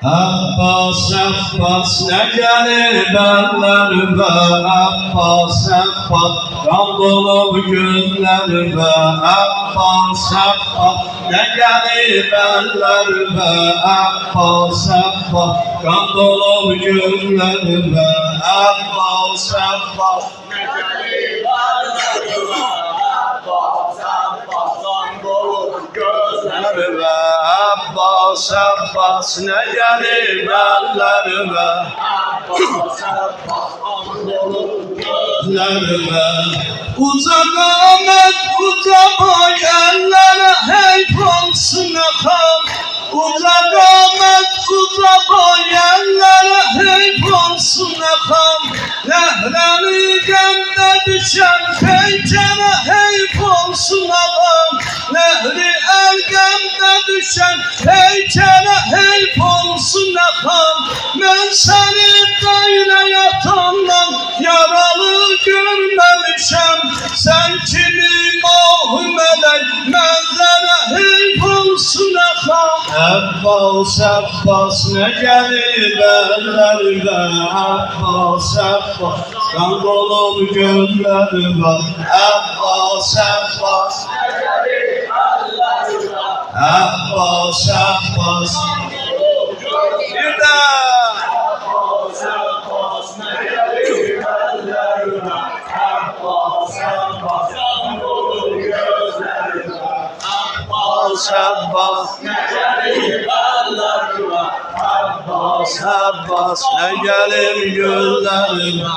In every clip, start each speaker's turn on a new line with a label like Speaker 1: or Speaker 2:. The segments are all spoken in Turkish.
Speaker 1: Abbas Abbas ne gelir bellerime, Abbas Abbas kan dolu günlerime, Abbas Abbas ne gelir bellerime, Abbas Abbas kan dolu günlerime, Abbas Abbas ne gelir bellerime, Abbas Abbas kan dolu gözlerime, Abbas Abbas ne gelir bellerime, Abbas Abbas kan dolu gözlerime. Uzak Ahmet uzak boy ellere heyf olsun akam, uzak Ahmet uzak boy ellere heyf olsun akam. Lehreli gemde düşen peykere heyf olsun ağam, Lehri el gemde düşen peykere heyf olsun akam. Ben seni böyle yatandan yaralı görmemişem, sen kimi mahmelek menzere heyf olsun akam. Abbas Abbas ne gelir bellerime, Abbas Abbas kan dolu gözlerime, Abbas Abbas ne gelir bellerime, Abbas Abbas bir de Abbas Abbas ne gelir bellerime, Abbas Abbas kan dolu gözlerime, Abbas Abbas ne gelir bellerime, Abbas Abbas ne gelir gözlerime.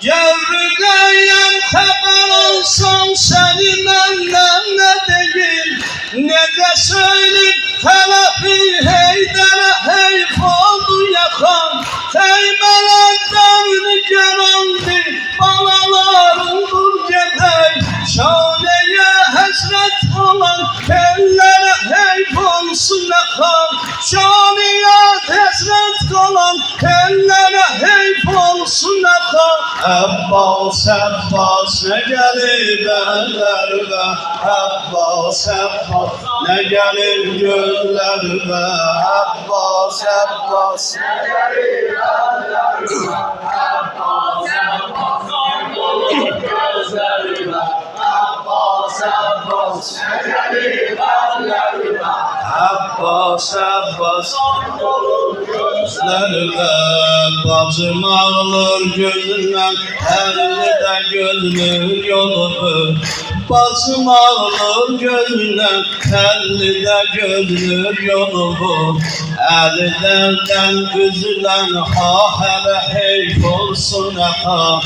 Speaker 1: Yevrideyim haber olsam seni benden ne değil, nece söyleyip Halefi Heyder'e heyf oldu yakan. Teğmenekten nigar oldu balalarındır gedey, şaneye hasret olan ellere heyf olsun yakan. Şaneye hasret olan ellere heyf olsun yakan. Abbas Abbas ne gelir bellerime, Abbas Abbas ne gelir gözlerime, Abbas Abbas ne gelir bellerime, Abbas Abbas kan dolu gözlerime, Abbas Abbas ne gelir bellerime, Abbas Abbas kan dolu gözlerime. Bacım ağlar gözünden, elli de gözümün yolumu. Bacım ağlar gözünden, elli de gözümün yolumu. Elinden üzülen ha hele heyf olsun ha.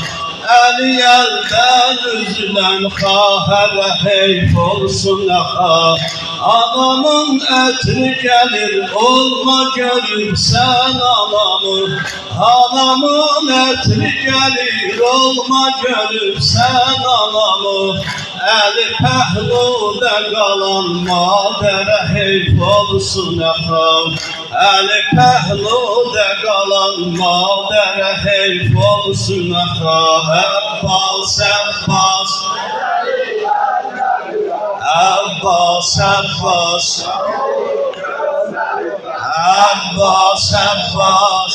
Speaker 1: Eli elden üzülen ha hele heyf olsun ha. Anamın etri gelir olma görürsen anamı, anamın etri gelir olma görürsen anamı. Eli pehlude kalan madere heyf olsun akam, eli pehlude kalan madere heyf olsun akam. Abbas Abbas Abbas Abbas Abbas Abbas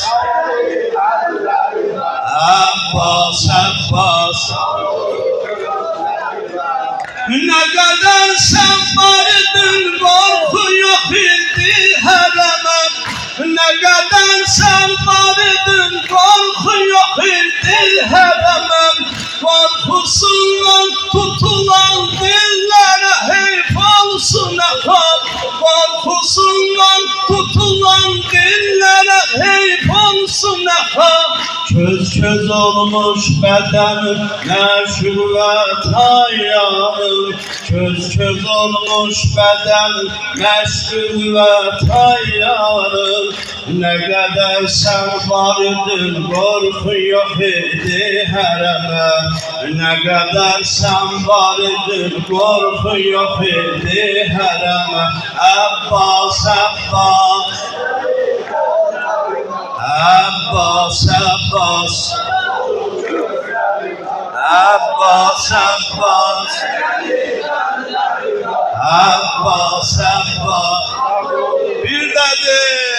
Speaker 1: Abbas Abbas ne kadar sen vardın korku yok idi heremem, ne kadar sen vardın korku yok idi heremem. Korkusundan tutulan dillere heyf olsun akam, korkusundan tutulan dillere heyf olsun akam. Köz köz olmuş bedenim, meşruvet hayalım. Köz köz olmuş bedenim, meşruvet hayalım. Ne kadar sen vardın korku yok idi hereme, ne kadar sen vardın korku yok idi hereme. Abbas Abbas Abbas Abbas Abbas Abbas Abbas Abbas bir dedi.